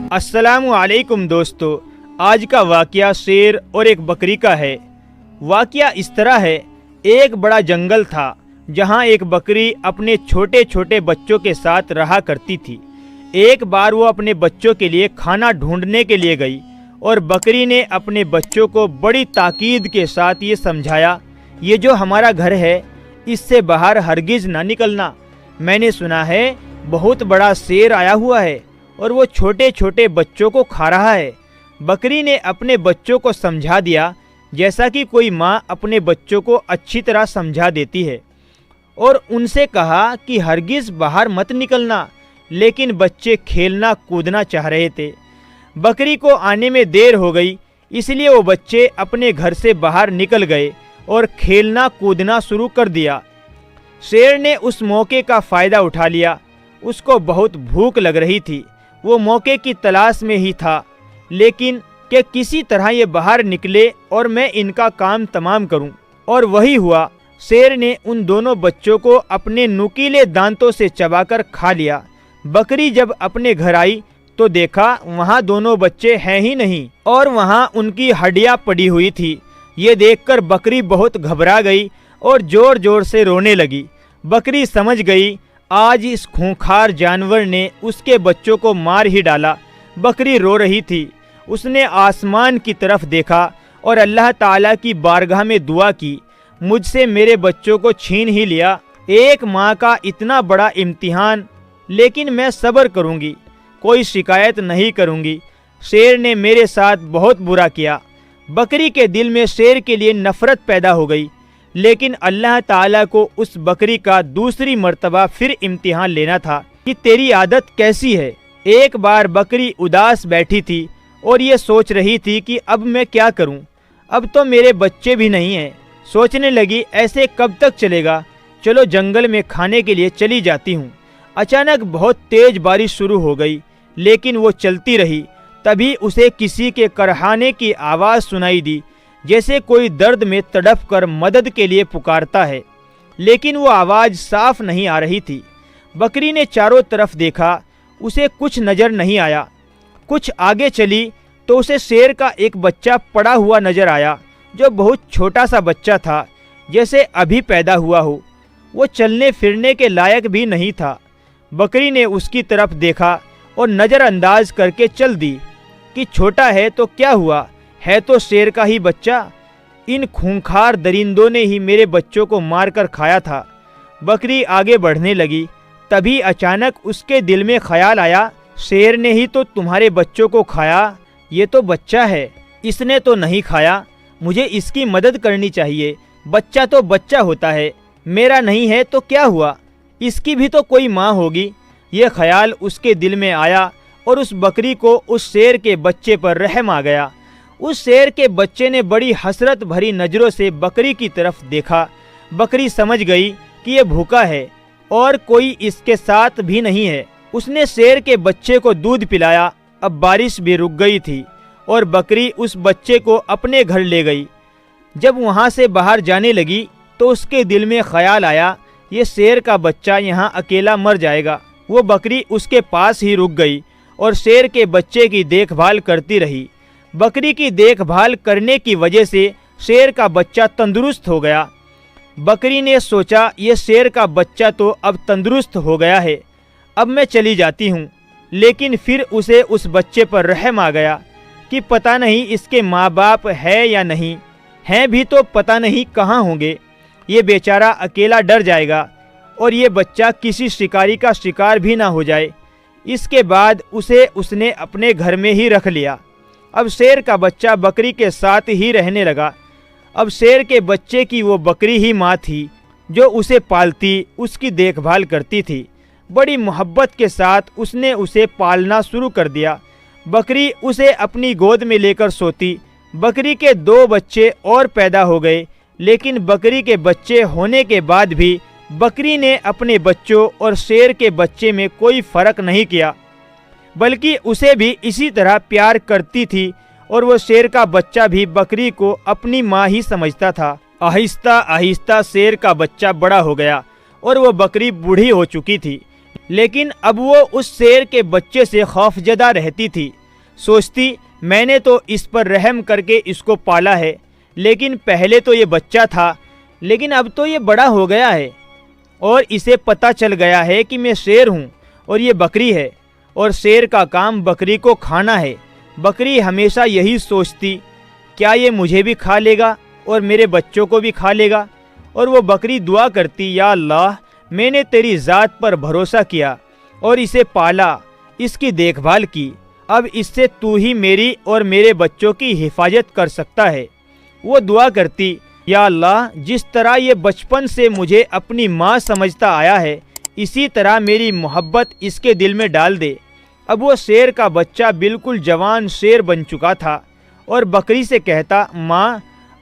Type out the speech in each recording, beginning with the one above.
अस्सलामु अलैकुम दोस्तों, आज का वाक़या शेर और एक बकरी का है। वाक़या इस तरह है, एक बड़ा जंगल था जहाँ एक बकरी अपने छोटे छोटे बच्चों के साथ रहा करती थी। एक बार वो अपने बच्चों के लिए खाना ढूंढने के लिए गई और बकरी ने अपने बच्चों को बड़ी ताकीद के साथ ये समझाया, ये जो हमारा घर है इससे बाहर हरगिज़ ना निकलना। मैंने सुना है बहुत बड़ा शेर आया हुआ है और वो छोटे छोटे बच्चों को खा रहा है। बकरी ने अपने बच्चों को समझा दिया जैसा कि कोई माँ अपने बच्चों को अच्छी तरह समझा देती है, और उनसे कहा कि हरगिज़ बाहर मत निकलना। लेकिन बच्चे खेलना कूदना चाह रहे थे। बकरी को आने में देर हो गई, इसलिए वो बच्चे अपने घर से बाहर निकल गए और खेलना कूदना शुरू कर दिया। शेर ने उस मौके का फ़ायदा उठा लिया। उसको बहुत भूख लग रही थी। वो मौके की तलाश में ही था, लेकिन कि किसी तरह ये बाहर निकले और मैं इनका काम तमाम करूं। और वही हुआ। शेर ने उन दोनों बच्चों को अपने नुकीले दांतों से चबाकर खा लिया। बकरी जब अपने घर आई तो देखा वहाँ दोनों बच्चे हैं ही नहीं और वहाँ उनकी हड्डियाँ पड़ी हुई थी। ये देखकर बकरी बहुत घबरा गई और ज़ोर ज़ोर से रोने लगी। बकरी समझ गई आज इस खूंखार जानवर ने उसके बच्चों को मार ही डाला। बकरी रो रही थी। उसने आसमान की तरफ देखा और अल्लाह ताला की बारगाह में दुआ की, मुझसे मेरे बच्चों को छीन ही लिया। एक माँ का इतना बड़ा इम्तिहान, लेकिन मैं सब्र करूँगी, कोई शिकायत नहीं करूँगी। शेर ने मेरे साथ बहुत बुरा किया। बकरी के दिल में शेर के लिए नफ़रत पैदा हो गई, लेकिन अल्लाह ताला को उस बकरी का दूसरी मर्तबा फिर इम्तिहान लेना था कि तेरी आदत कैसी है। एक बार बकरी उदास बैठी थी और ये सोच रही थी कि अब मैं क्या करूं, अब तो मेरे बच्चे भी नहीं हैं। सोचने लगी ऐसे कब तक चलेगा, चलो जंगल में खाने के लिए चली जाती हूं। अचानक बहुत तेज बारिश शुरू हो गई, लेकिन वो चलती रही। तभी उसे किसी के करहाने की आवाज़ सुनाई दी, जैसे कोई दर्द में तड़प कर मदद के लिए पुकारता है, लेकिन वो आवाज़ साफ नहीं आ रही थी। बकरी ने चारों तरफ देखा, उसे कुछ नज़र नहीं आया। कुछ आगे चली तो उसे शेर का एक बच्चा पड़ा हुआ नज़र आया, जो बहुत छोटा सा बच्चा था, जैसे अभी पैदा हुआ हो। वो चलने फिरने के लायक भी नहीं था। बकरी ने उसकी तरफ देखा और नज़रअंदाज करके चल दी कि छोटा है तो क्या हुआ, है तो शेर का ही बच्चा। इन खूंखार दरिंदों ने ही मेरे बच्चों को मारकर खाया था। बकरी आगे बढ़ने लगी। तभी अचानक उसके दिल में ख्याल आया, शेर ने ही तो तुम्हारे बच्चों को खाया, ये तो बच्चा है, इसने तो नहीं खाया, मुझे इसकी मदद करनी चाहिए। बच्चा तो बच्चा होता है, मेरा नहीं है तो क्या हुआ, इसकी भी तो कोई माँ होगी। ये ख्याल उसके दिल में आया और उस बकरी को उस शेर के बच्चे पर रहम आ गया। उस शेर के बच्चे ने बड़ी हसरत भरी नज़रों से बकरी की तरफ देखा। बकरी समझ गई कि ये भूखा है और कोई इसके साथ भी नहीं है। उसने शेर के बच्चे को दूध पिलाया। अब बारिश भी रुक गई थी और बकरी उस बच्चे को अपने घर ले गई। जब वहाँ से बाहर जाने लगी तो उसके दिल में ख्याल आया, ये शेर का बच्चा यहाँ अकेला मर जाएगा। वो बकरी उसके पास ही रुक गई और शेर के बच्चे की देखभाल करती रही। बकरी की देखभाल करने की वजह से शेर का बच्चा तंदुरुस्त हो गया। बकरी ने सोचा ये शेर का बच्चा तो अब तंदुरुस्त हो गया है, अब मैं चली जाती हूँ। लेकिन फिर उसे उस बच्चे पर रहम आ गया कि पता नहीं इसके माँ बाप है या नहीं, हैं भी तो पता नहीं कहाँ होंगे। ये बेचारा अकेला डर जाएगा और ये बच्चा किसी शिकारी का शिकार भी ना हो जाए। इसके बाद उसने अपने घर में ही रख लिया। अब शेर का बच्चा बकरी के साथ ही रहने लगा। अब शेर के बच्चे की वो बकरी ही माँ थी जो उसे पालती, उसकी देखभाल करती थी। बड़ी मोहब्बत के साथ उसने उसे पालना शुरू कर दिया। बकरी उसे अपनी गोद में लेकर सोती। बकरी के 2 बच्चे और पैदा हो गए, लेकिन बकरी के बच्चे होने के बाद भी बकरी ने अपने बच्चों और शेर के बच्चे में कोई फ़र्क नहीं किया, बल्कि उसे भी इसी तरह प्यार करती थी और वो शेर का बच्चा भी बकरी को अपनी माँ ही समझता था। आहिस्ता आहिस्ता शेर का बच्चा बड़ा हो गया और वो बकरी बूढ़ी हो चुकी थी, لیکن اب وہ اس شیر کے بچے سے خوفزدہ رہتی تھی۔ سوچتی میں نے تو اس پر رحم کر کے اس کو پالا ہے، لیکن پہلے تو یہ بچہ تھا، لیکن اب تو یہ بڑا ہو گیا ہے اور اسے پتہ چل گیا ہے کہ میں شیر ہوں اور یہ بکری ہے، اور شیر کا کام بکری کو کھانا ہے۔ بکری ہمیشہ یہی سوچتی کیا یہ مجھے بھی کھا لے گا اور میرے بچوں کو بھی کھا لے گا، اور وہ بکری دعا کرتی یا اللہ میں نے تیری ذات پر بھروسہ کیا اور اسے پالا، اس کی دیکھ بھال کی، اب اس سے تو ہی میری اور میرے بچوں کی حفاظت کر سکتا ہے۔ وہ دعا کرتی یا اللہ جس طرح یہ بچپن سے مجھے اپنی ماں سمجھتا آیا ہے، اسی طرح میری محبت اس کے دل میں ڈال دے۔ اب وہ شیر کا بچہ بالکل جوان شیر بن چکا تھا اور بکری سے کہتا ماں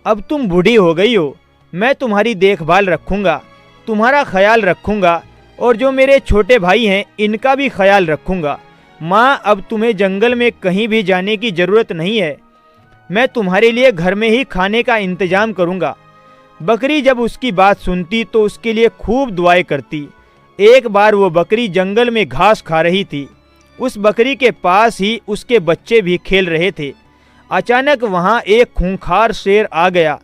اب تم بوڑھی ہو گئی ہو، میں تمہاری دیکھ بھال رکھوں گا، تمہارا خیال رکھوں گا، اور جو میرے چھوٹے بھائی ہیں ان کا بھی خیال رکھوں گا۔ ماں اب تمہیں جنگل میں کہیں بھی جانے کی ضرورت نہیں ہے، میں تمہارے لیے گھر میں ہی کھانے کا انتظام کروں گا۔ بکری جب اس کی بات سنتی تو اس کے لیے خوب دعائیں کرتی۔ ایک بار وہ بکری جنگل میں گھاس کھا رہی تھی، اس بکری کے پاس ہی اس کے بچے بھی کھیل رہے تھے۔ اچانک وہاں ایک خونخوار شیر آ گیا۔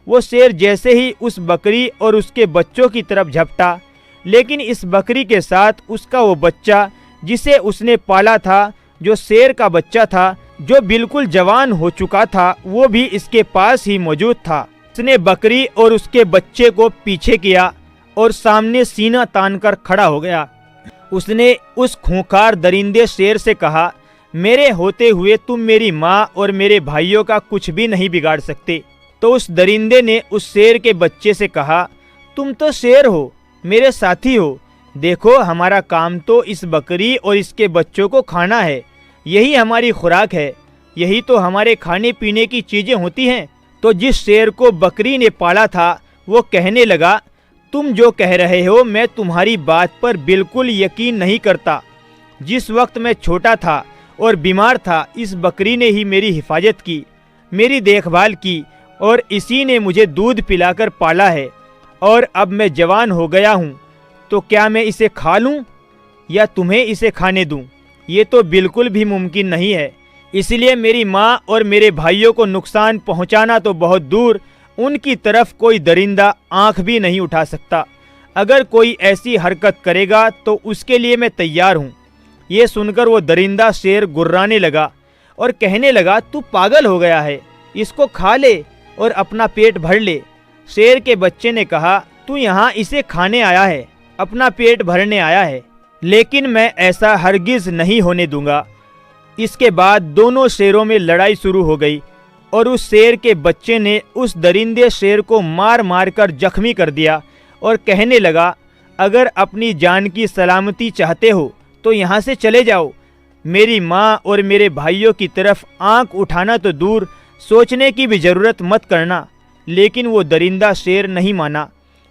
وہ شیر جیسے ہی اس بکری اور اس کے بچوں کی طرف جھپٹا، لیکن اس بکری کے ساتھ اس کا وہ بچہ جسے اس نے پالا تھا، جو شیر کا بچہ تھا، جو بالکل جوان ہو چکا تھا، وہ بھی اس کے پاس ہی موجود تھا۔ اس نے بکری اور اس کے بچے کو پیچھے کیا اور سامنے سینہ تان کر کھڑا ہو گیا۔ اس نے اس خونخوار درندے شیر سے کہا میرے ہوتے ہوئے تم میری ماں اور میرے بھائیوں کا کچھ بھی نہیں بگاڑ سکتے۔ تو اس درندے نے اس شیر کے بچے سے کہا تم تو شیر ہو، میرے ساتھی ہو، دیکھو ہمارا کام تو اس بکری اور اس کے بچوں کو کھانا ہے، یہی ہماری خوراک ہے، یہی تو ہمارے کھانے پینے کی چیزیں ہوتی ہیں۔ تو جس شیر کو بکری نے پالا تھا وہ کہنے لگا تم جو کہہ رہے ہو میں تمہاری بات پر بالکل یقین نہیں کرتا۔ جس وقت میں چھوٹا تھا اور بیمار تھا اس بکری نے ہی میری حفاظت کی، میری دیکھ بھال کی، اور اسی نے مجھے دودھ پلا کر پالا ہے، اور اب میں جوان ہو گیا ہوں تو کیا میں اسے کھا لوں یا تمہیں اسے کھانے دوں؟ یہ تو بالکل بھی ممکن نہیں ہے۔ اس لیے میری ماں اور میرے بھائیوں کو نقصان پہنچانا تو بہت دور، ان کی طرف کوئی درندہ آنکھ بھی نہیں اٹھا سکتا۔ اگر کوئی ایسی حرکت کرے گا تو اس کے لیے میں تیار ہوں۔ یہ سن کر وہ درندہ شیر گرانے لگا اور کہنے لگا تو پاگل ہو گیا ہے، اس کو کھا لے اور اپنا پیٹ بھر لے۔ شیر کے بچے نے کہا تو یہاں اسے کھانے آیا ہے، اپنا پیٹ بھرنے آیا ہے، لیکن میں ایسا ہرگز نہیں ہونے دوں گا۔ اس کے بعد دونوں شیروں میں لڑائی شروع ہو گئی اور اس شیر کے بچے نے اس درندے شیر کو مار مار کر زخمی کر دیا اور کہنے لگا اگر اپنی جان کی سلامتی چاہتے ہو تو یہاں سے چلے جاؤ، میری ماں اور میرے بھائیوں کی طرف آنکھ اٹھانا تو دور، سوچنے کی بھی ضرورت مت کرنا۔ لیکن وہ درندہ شیر نہیں مانا۔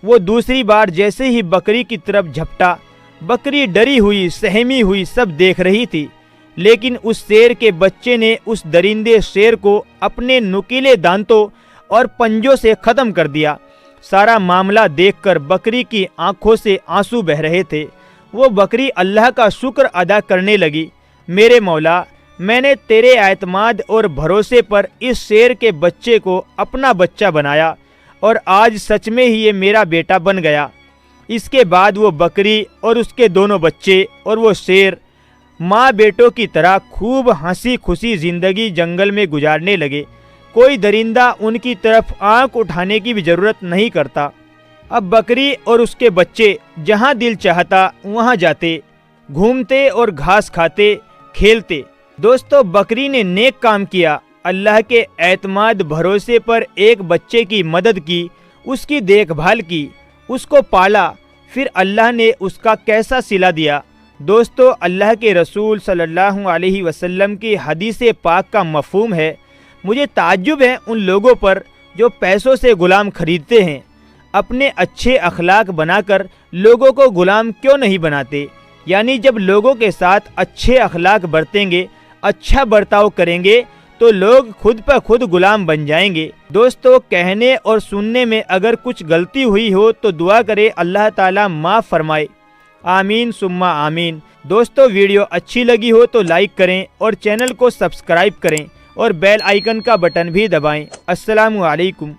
وہ دوسری بار جیسے ہی بکری کی طرف جھپٹا، بکری ڈری ہوئی سہمی ہوئی سب دیکھ رہی تھی، لیکن اس شیر کے بچے نے اس درندے شیر کو اپنے نکیلے دانتوں اور پنجوں سے ختم کر دیا۔ سارا معاملہ دیکھ کر بکری کی آنکھوں سے آنسو بہہ رہے تھے۔ وہ بکری اللہ کا شکر ادا کرنے لگی، میرے مولا میں نے تیرے اعتماد اور بھروسے پر اس شیر کے بچے کو اپنا بچہ بنایا اور آج سچ میں ہی یہ میرا بیٹا بن گیا۔ اس کے بعد وہ بکری اور اس کے دونوں بچے اور وہ شیر ماں بیٹوں کی طرح خوب ہنسی خوشی زندگی جنگل میں گزارنے لگے۔ کوئی درندہ ان کی طرف آنکھ اٹھانے کی بھی ضرورت نہیں کرتا۔ اب بکری اور اس کے بچے جہاں دل چاہتا وہاں جاتے، گھومتے اور گھاس کھاتے، کھیلتے۔ دوستو بکری نے نیک کام کیا، اللہ کے اعتماد بھروسے پر ایک بچے کی مدد کی، اس کی دیکھ بھال کی، اس کو پالا، پھر اللہ نے اس کا کیسا صلہ دیا۔ دوستو اللہ کے رسول صلی اللہ علیہ وسلم کی حدیث پاک کا مفہوم ہے، مجھے تعجب ہے ان لوگوں پر جو پیسوں سے غلام خریدتے ہیں، اپنے اچھے اخلاق بنا کر لوگوں کو غلام کیوں نہیں بناتے؟ یعنی جب لوگوں کے ساتھ اچھے اخلاق برتیں گے، اچھا برتاؤ کریں گے تو لوگ خود پر خود غلام بن جائیں گے۔ دوستو کہنے اور سننے میں اگر کچھ غلطی ہوئی ہو تو دعا کرے اللہ تعالیٰ معاف فرمائے۔ آمین सुम्मा आमीन। दोस्तों वीडियो अच्छी लगी हो तो लाइक करें और चैनल को सब्सक्राइब करें और बेल आइकन का बटन भी दबाएं। अस्सलामु अलैकुम।